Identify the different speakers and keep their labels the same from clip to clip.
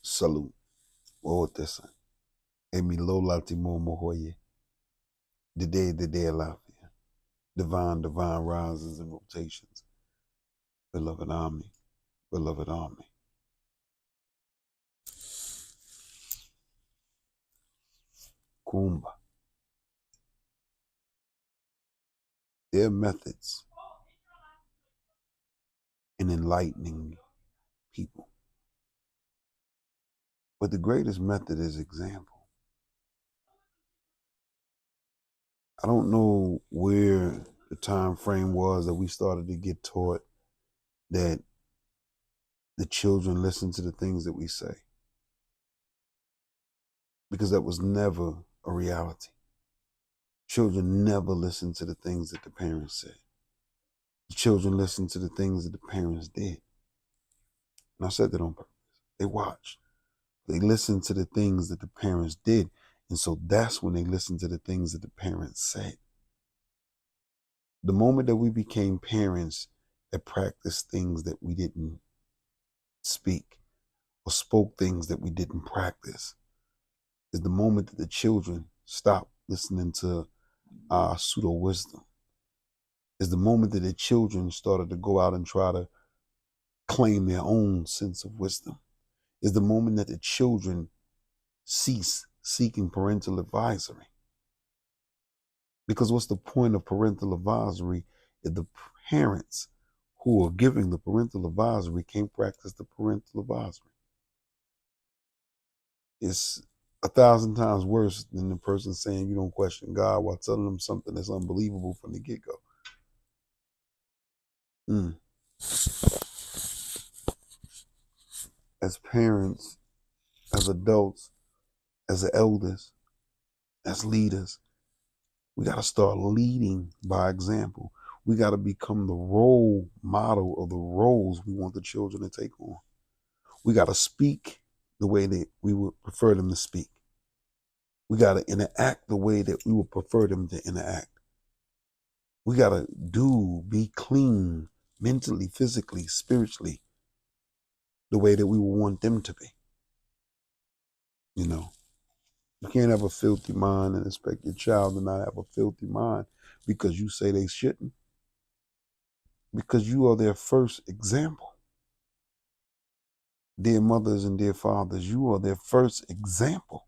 Speaker 1: Salute. Wote Emi Lolati Momohoye. The day Alafia. Divine rises and rotations. Beloved army. Beloved army. Kuumba. There are methods in enlightening people. But the greatest method is example. I don't know where the time frame was that we started to get taught that the children listen to the things that we say, because that was never a reality. Children never listened to the things that the parents said. The children listened to the things that the parents did. And I said that on purpose. They watched. They listened to the things that the parents did. And so that's when they listened to the things that the parents said. The moment that we became parents that practiced things that we didn't speak, or spoke things that we didn't practice, is the moment that the children stopped listening to our pseudo wisdom. Is the moment that the children started to go out and try to claim their own sense of wisdom. Is the moment that the children cease seeking parental advisory. Because what's the point of parental advisory if the parents who are giving the parental advisory can't practice the parental advisory? It's 1,000 times worse than the person saying you don't question God while telling them something that's unbelievable from the get-go. As parents, as adults, as elders, as leaders, we got to start leading by example. We got to become the role model of the roles we want the children to take on. We got to speak the way that we would prefer them to speak. We got to interact the way that we would prefer them to interact. We got to be clean mentally, physically, spiritually, the way that we would want them to be. You know, you can't have a filthy mind and expect your child to not have a filthy mind because you say they shouldn't. Because you are their first example. Dear mothers and dear fathers, you are their first example.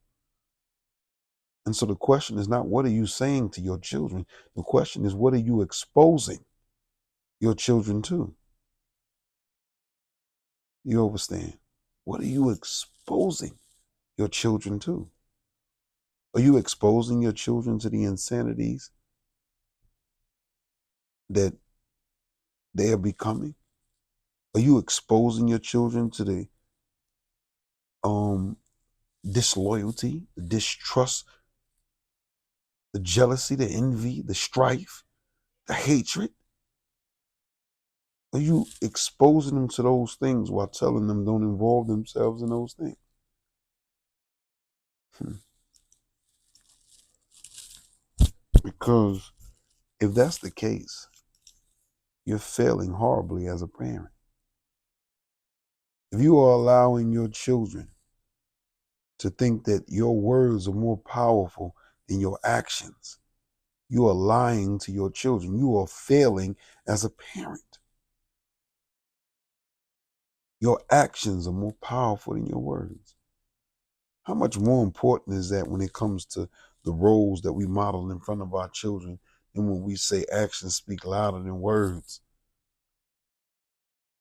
Speaker 1: And so the question is not what are you saying to your children? The question is what are you exposing your children to? You understand? What are you exposing your children to? Are you exposing your children to the insanities that they are becoming? Are you exposing your children to the disloyalty, the distrust, the jealousy, the envy, the strife, the hatred? Are you exposing them to those things while telling them don't involve themselves in those things? Because if that's the case, you're failing horribly as a parent. If you are allowing your children to think that your words are more powerful than your actions, you are lying to your children. You are failing as a parent. Your actions are more powerful than your words. How much more important is that when it comes to the roles that we model in front of our children than when we say actions speak louder than words?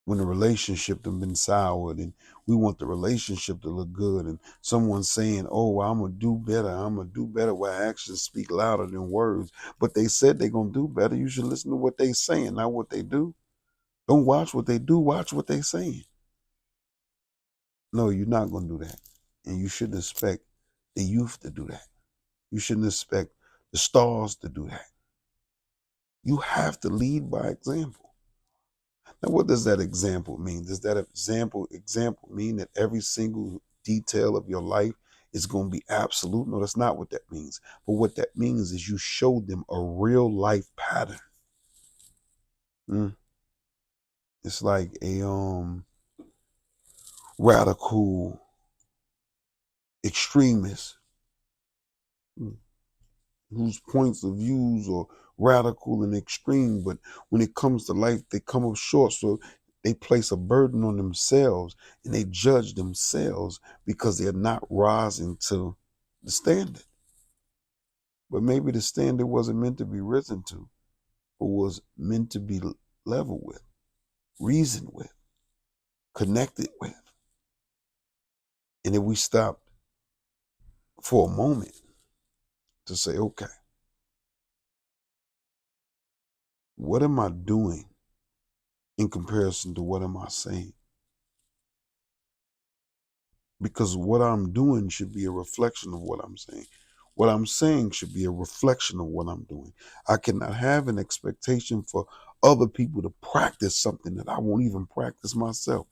Speaker 1: When the relationship has been soured and we want the relationship to look good and someone's saying, oh, well, I'm going to do better where actions speak louder than words. But they said they're going to do better. You should listen to what they're saying, not what they do. Don't watch what they do, watch what they're saying. No, you're not going to do that. And you shouldn't expect the youth to do that. You shouldn't expect the stars to do that. You have to lead by example. Now, what does that example mean? Does that example mean that every single detail of your life is going to be absolute? No, that's not what that means. But what that means is you show them a real life pattern. It's like a radical extremists whose points of views are radical and extreme, but when it comes to life, they come up short. So they place a burden on themselves and they judge themselves because they're not rising to the standard. But maybe the standard wasn't meant to be risen to, but was meant to be leveled with, reasoned with, connected with. And if we stopped for a moment to say, okay, what am I doing in comparison to what am I saying? Because what I'm doing should be a reflection of what I'm saying. What I'm saying should be a reflection of what I'm doing. I cannot have an expectation for other people to practice something that I won't even practice myself.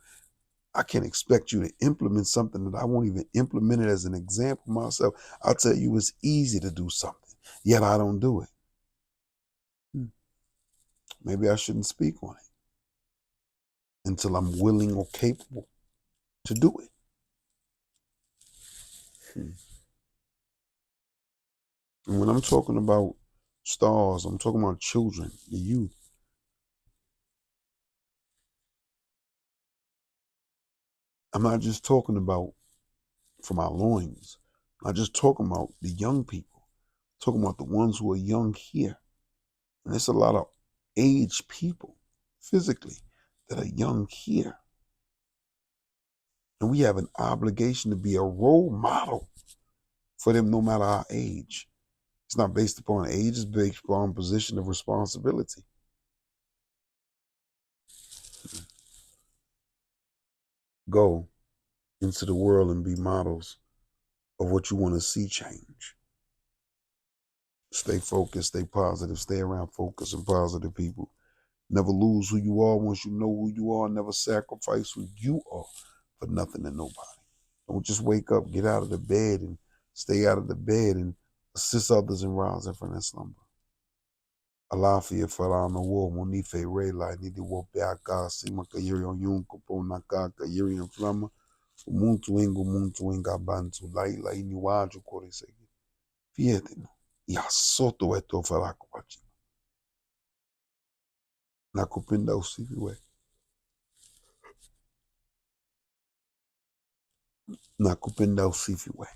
Speaker 1: I can't expect you to implement something that I won't even implement it as an example myself. I'll tell you it's easy to do something, yet I don't do it. Maybe I shouldn't speak on it until I'm willing or capable to do it. And when I'm talking about stars, I'm talking about children, the youth. I'm not just talking about from our loins. I'm not just talking about the young people. I'm talking about the ones who are young here. And there's a lot of aged people physically that are young here. And we have an obligation to be a role model for them no matter our age. It's not based upon age, it's based upon position of responsibility. Go into the world and be models of what you want to see change. Stay focused, stay positive, stay around focused and positive people. Never lose who you are once you know who you are. Never sacrifice who you are for nothing and nobody. Don't just wake up, get out of the bed and stay out of the bed and assist others in rising from that slumber. Alafia fala no wo monife rela ni di wo peaka sima kayiri on yun kupo naka kayiri on flama muntu inga bantu laila ini waju kore segi. Fiete no. Ya soto eto fala kupachi. Nakupenda usifiwe. Nakupenda usifiwe.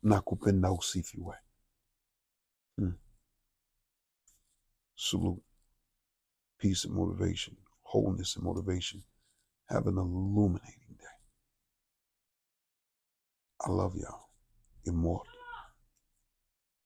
Speaker 1: Nakupenda usifiwe. Salute. Peace and motivation. Wholeness and motivation. Have an illuminating day. I love y'all. Immortal.